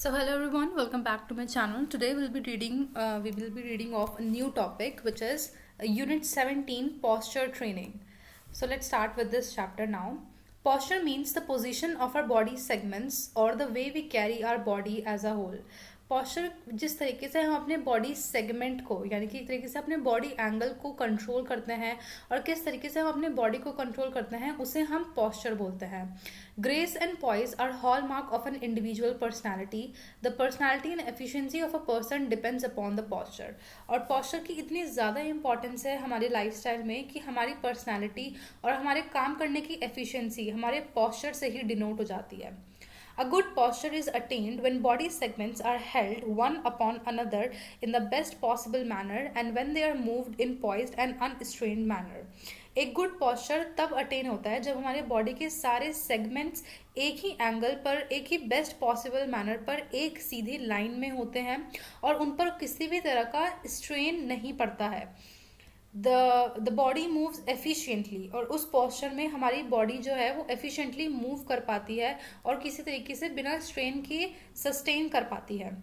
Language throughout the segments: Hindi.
So hello everyone, welcome back to my channel. Today we will be reading of a new topic, which is Unit 17, Posture Training. So let's start with this chapter now. Posture means the position of our body segments or the way we carry our body as a whole. Posture जिस तरीके से हम अपने बॉडी सेगमेंट को यानी कि एक तरीके से अपने बॉडी एंगल को कंट्रोल करते हैं और किस तरीके से हम अपने बॉडी को कंट्रोल करते हैं उसे हम पॉस्चर बोलते हैं. Grace and poise are hallmark of an individual personality. The personality and efficiency of a person depends upon the posture. और पॉस्चर की इतनी ज़्यादा इंपॉर्टेंस है हमारे लाइफस्टाइल में कि हमारी पर्सनैलिटी और हमारे काम करने की एफिशिएंसी हमारे पॉस्चर से ही डिनोट हो जाती है. A good posture is attained when body segments are held one upon another in the best possible manner and when they are moved in poised and unstrained manner. एक गुड पॉस्चर तब अटेन होता है जब हमारे बॉडी के सारे सेगमेंट्स एक ही एंगल पर एक ही बेस्ट पॉसिबल मैनर पर एक सीधी लाइन में होते हैं और उन पर किसी भी तरह का स्ट्रेन नहीं पड़ता है. द बॉडी मूव्स एफिशिएंटली और उस पोस्चर में हमारी बॉडी जो है वो एफिशिएंटली मूव कर पाती है और किसी तरीके से बिना स्ट्रेन के सस्टेन कर पाती है.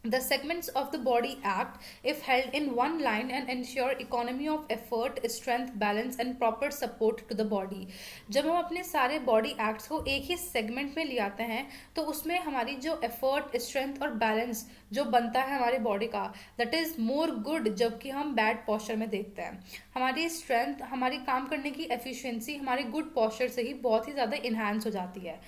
The segments of the body act if held in one line and ensure economy of effort, strength, balance and proper support to the body. जब हम अपने सारे बॉडी एक्ट्स को एक ही सेगमेंट में ले आते हैं तो उसमें हमारी जो एफर्ट, स्ट्रेंथ और बैलेंस जो बनता है हमारे बॉडी का दैट इज मोर गुड जबकि हम बैड पॉस्चर में देखते हैं. हमारी स्ट्रेंथ, हमारी काम करने की एफिशिएंसी हमारे गुड पॉस्चर से ही बहुत ही ज़्यादा इन्हांस हो जाती है.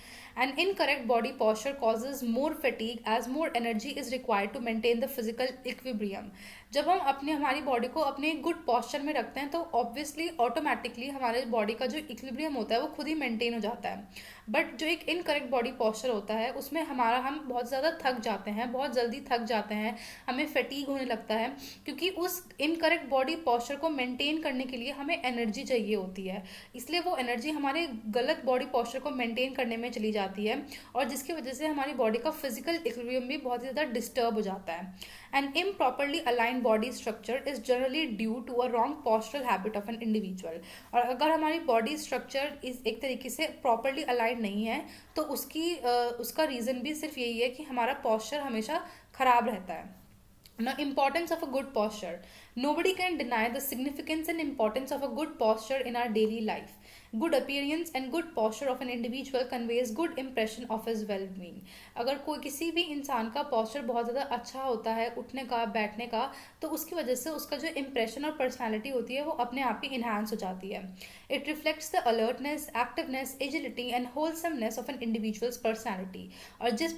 An incorrect body posture causes more fatigue as more energy is required to maintain the physical equilibrium. जब हम हमारी बॉडी को अपने गुड पॉस्चर में रखते हैं तो ऑब्वियसली ऑटोमेटिकली हमारे बॉडी का जो इक्विलिब्रियम होता है वो खुद ही मेंटेन हो जाता है. बट जो एक इनकरेक्ट बॉडी पॉस्चर होता है उसमें हम बहुत ज़्यादा थक जाते हैं, बहुत जल्दी थक जाते हैं, हमें फटीग होने लगता है क्योंकि उस इनकरेक्ट बॉडी पॉस्चर को मेंटेन करने के लिए हमें एनर्जी चाहिए होती है. इसलिए वो एनर्जी हमारे गलत बॉडी पॉस्चर को मेंटेन करने में चली जाती है और जिसकी वजह से हमारी बॉडी का फिजिकल इक्विलिब्रियम भी बहुत ज़्यादा डिस्टर्ब हो जाता है. An improperly aligned body structure is generally due to a wrong postural habit of an individual. और अगर हमारी बॉडी स्ट्रक्चर इस एक तरीके से प्रॉपरली अलाइन नहीं है तो उसका रीज़न भी सिर्फ यही है कि हमारा पॉस्चर हमेशा खराब रहता है. Now, importance of a good posture. Nobody can deny the significance and importance of a good posture in our daily life. Good appearance and good posture of an individual conveys good impression of his well-being. अगर कोई किसी भी इंसान का posture बहुत ज़्यादा अच्छा होता है उठने का, बैठने का, तो उसकी वजह से उसका जो impression और personality होती है वो अपने आप ही enhance हो जाती है. It reflects the alertness, activeness, agility and wholesomeness of an individual's personality. और जिस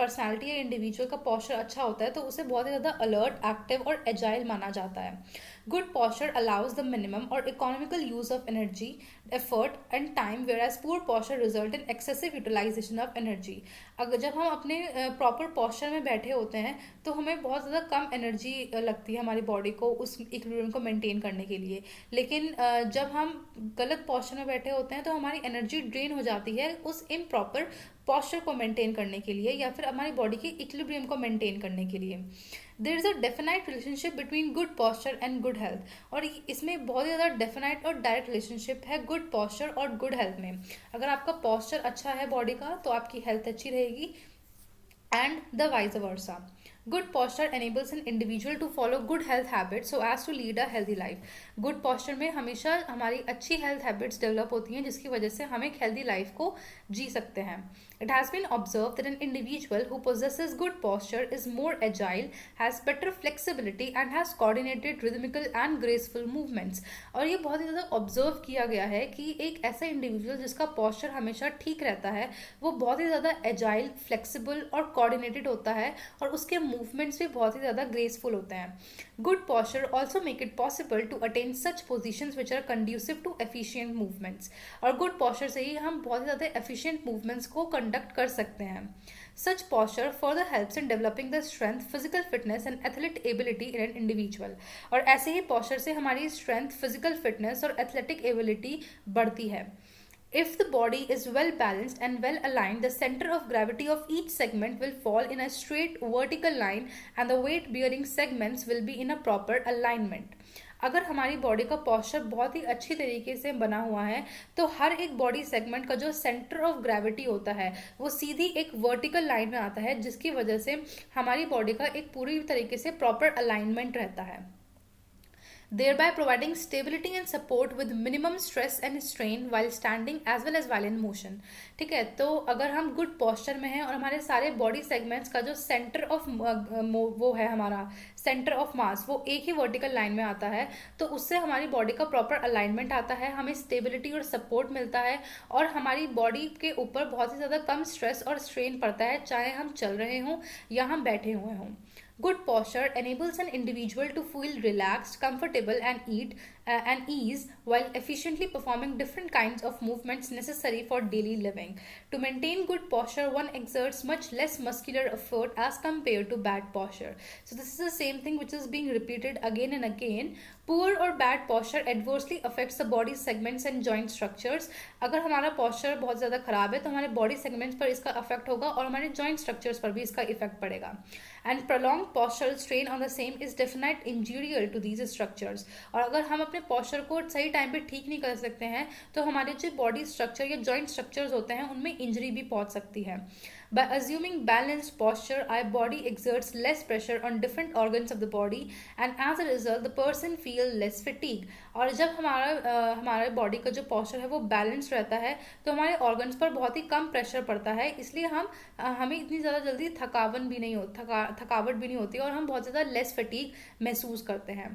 personality या individual का posture अच्छा होता है तो उसे बहुत ही ज़्यादा alert, active और agile माना जाता है. Good posture allows the minimum or economical use of energy, effort and time, whereas poor posture result in excessive utilization of energy. अगर जब हम अपने प्रॉपर posture में बैठे होते हैं तो हमें बहुत ज़्यादा कम एनर्जी लगती है हमारी बॉडी को उस इक्विलिब्रियम को मेंटेन करने के लिए. लेकिन जब हम गलत posture में बैठे होते हैं तो हमारी एनर्जी ड्रेन हो जाती है उस इम्प्रॉपर posture को मेंटेन करने के लिए या फिर हमारी बॉडी की इक्विलिब्रियम को मेंटेन करने के लिए. There is a definite relationship between good posture and good health. और इसमें बहुत ज़्यादा डेफिनाइट और डायरेक्ट रिलेशनशिप है गुड पॉस्चर और गुड हेल्थ में. अगर आपका पॉस्चर अच्छा है बॉडी का तो आपकी हेल्थ अच्छी रहेगी and the vice versa. Good posture enables an individual to follow good health habits so as to lead a healthy life. Good posture में हमेशा हमारी अच्छी health habits develop होती हैं जिसकी वजह से हम एक healthy life को जी सकते हैं. It has been observed that an individual who possesses good posture is more agile, has better flexibility and has coordinated rhythmical and graceful movements. और ये बहुत ही ज़्यादा ऑब्जर्व किया गया है कि एक ऐसा इंडिविजुअल जिसका पॉस्चर हमेशा ठीक रहता है वो बहुत ही ज़्यादा एजाइल, फ्लेक्सिबल और कोऑर्डिनेटेड होता है और उसके मूवमेंट्स भी बहुत ही ज़्यादा ग्रेसफुल होते हैं. Good posture also make it possible to attain such positions which are conducive to efficient movements. और गुड पॉस्चर से ही हम बहुत ही ज़्यादा एफिशिएंट मूवमेंट्स को कंडक्ट कर सकते हैं. Such posture further helps in developing the strength, physical fitness and athletic ability in an individual. और ऐसे ही posture से हमारी strength, physical fitness और athletic ability बढ़ती है. If the body is well balanced and well aligned, the center of gravity of each segment will fall in a straight vertical line and the weight bearing segments will be in a proper alignment. अगर हमारी बॉडी का पॉस्चर बहुत ही अच्छी तरीके से बना हुआ है तो हर एक बॉडी सेगमेंट का जो सेंटर ऑफ ग्रेविटी होता है वो सीधी एक वर्टिकल लाइन में आता है, जिसकी वजह से हमारी बॉडी का एक पूरी तरीके से प्रॉपर अलाइनमेंट रहता है, thereby providing stability and support with minimum stress and strain while standing as well as while in motion। ठीक है, तो अगर हम गुड पोस्चर में हैं और हमारे सारे बॉडी सेगमेंट्स का जो सेंटर ऑफ वो है, हमारा सेंटर ऑफ मास वो एक ही वर्टिकल लाइन में आता है, तो उससे हमारी बॉडी का प्रॉपर अलाइनमेंट आता है, हमें स्टेबिलिटी और सपोर्ट मिलता है और हमारी बॉडी के ऊपर बहुत ही ज़्यादा कम स्ट्रेस और स्ट्रेन पड़ता है, चाहे हम चल रहे हों या हम बैठे हुए हों। Good posture enables an individual to feel relaxed, comfortable, and ease while efficiently performing different kinds of movements necessary for daily living. To maintain good posture, one exerts much less muscular effort as compared to bad posture. So this is the same thing which is being repeated again and again. Poor or bad posture adversely affects the body segments and joint structures. अगर हमारा posture बहुत ज़्यादा खराब है तो हमारे body segments पर इसका effect होगा और हमारे joint structures पर भी इसका effect पड़ेगा। And prolonged postural strain on the same is definitely injurious to these structures। और अगर हम अपने posture को सही टाइम पे ठीक नहीं कर सकते हैं तो हमारे जो body structure या joint structures होते हैं उनमें injury भी पहुंच सकती है। By assuming balanced posture, our body exerts less pressure on different organs of the body, and as a result, the person feel less fatigue। और जब हमारे बॉडी का जो posture है वो बैलेंस रहता है तो हमारे ऑर्गन्स पर बहुत ही कम प्रेशर पड़ता है, इसलिए हमें इतनी ज़्यादा जल्दी थकावट भी नहीं होती और हम बहुत ज़्यादा लेस फटीग महसूस करते हैं।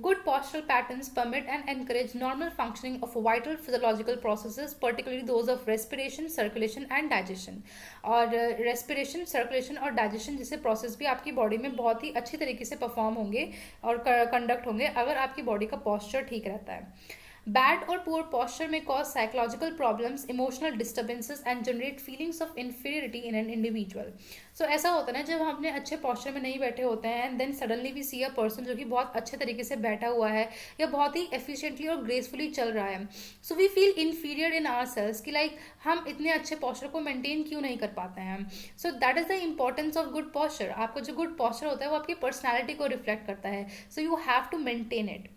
Good postural patterns permit and encourage normal functioning of vital physiological processes, particularly those of respiration, circulation and digestion। और रेस्पिरेशन, सर्कुलेशन और डाइजेशन जैसे प्रोसेस भी आपकी बॉडी में बहुत ही अच्छी तरीके से परफॉर्म होंगे और कंडक्ट होंगे अगर आपकी बॉडी का पोस्चर ठीक रहता है। Bad or poor posture may cause psychological problems, emotional disturbances and generate feelings of inferiority in an individual। So ऐसा होता है ना, जब हम अपने अच्छे posture में नहीं बैठे होते हैं and then suddenly we see a person जो कि बहुत अच्छे तरीके से बैठा हुआ है या बहुत ही efficiently और gracefully चल रहा है, so we feel inferior in ourselves कि like हम इतने अच्छे posture को maintain क्यों नहीं कर पाते हैं। So that is the importance of good posture। आपका जो good posture होता है वो आपकी personality को reflect करता है, so you have to maintain it।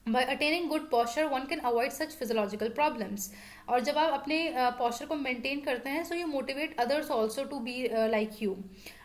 By attaining good posture, one can avoid such physiological problems। और जब आप अपने posture को maintain करते हैं, so you motivate others also to be like you।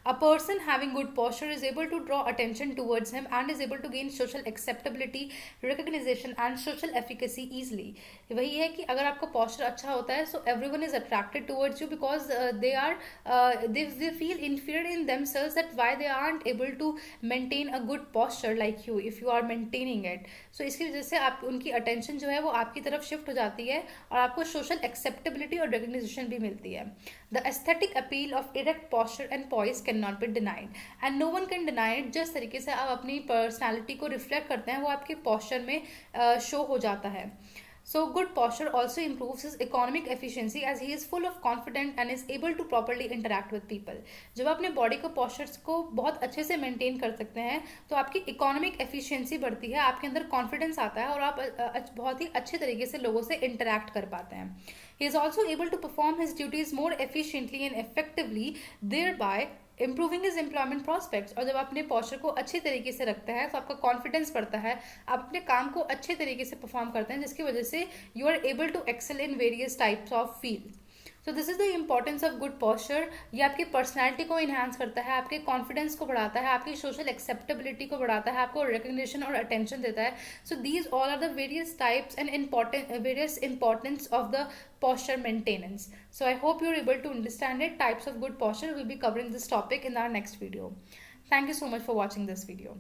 A person having good posture is able to draw attention towards him and is able to gain social acceptability, recognition and social efficacy easily। वही है कि अगर आपका posture अच्छा होता है, so everyone is attracted towards you because they feel inferior in themselves that why they aren't able to maintain a good posture like you if you are maintaining it। So इसकी वजह से आप उनकी attention जो है वो आपकी तरफ shift हो जाती है और आपको social acceptability और recognition भी मिलती है। The aesthetic appeal of erect posture and poise cannot be denied and no one can deny it। जिस तरीके से आप अपनी पर्सनालिटी को रिफ्लेक्ट करते हैं वो आपके posture में शो हो जाता है। So good posture also improves his economic efficiency as he is full of confidence and is able to properly interact with people। जब आप अपने बॉडी को postures को बहुत अच्छे से मेंटेन कर सकते हैं तो आपकी इकोनॉमिक एफिशिएंसी बढ़ती है, आपके अंदर कॉन्फिडेंस आता है और आप बहुत ही अच्छे तरीके से लोगों से इंटरैक्ट कर पाते हैं। He is also able to perform his duties more efficiently and effectively, thereby improving is employment prospects. और जब आप अपने पोस्चर को अच्छे तरीके से रखते हैं तो आपका कॉन्फिडेंस बढ़ता है, आप अपने काम को अच्छे तरीके से परफॉर्म करते हैं, जिसकी वजह से you are able to excel in various types of field. So this is the importance of good posture. ये आपकी पर्सनैलिटी को इन्हांस करता है, आपके कॉन्फिडेंस को बढ़ाता है, आपकी सोशल एक्सेप्टेबिलिटी को बढ़ाता है, आपको रिकग्निशन और अटेंशन देता है। So these all are the various types and various importance of the posture maintenance। So I hope you're able to understand it। Types of good posture, we'll be covering this topic in our next video। Thank you so much for watching this video।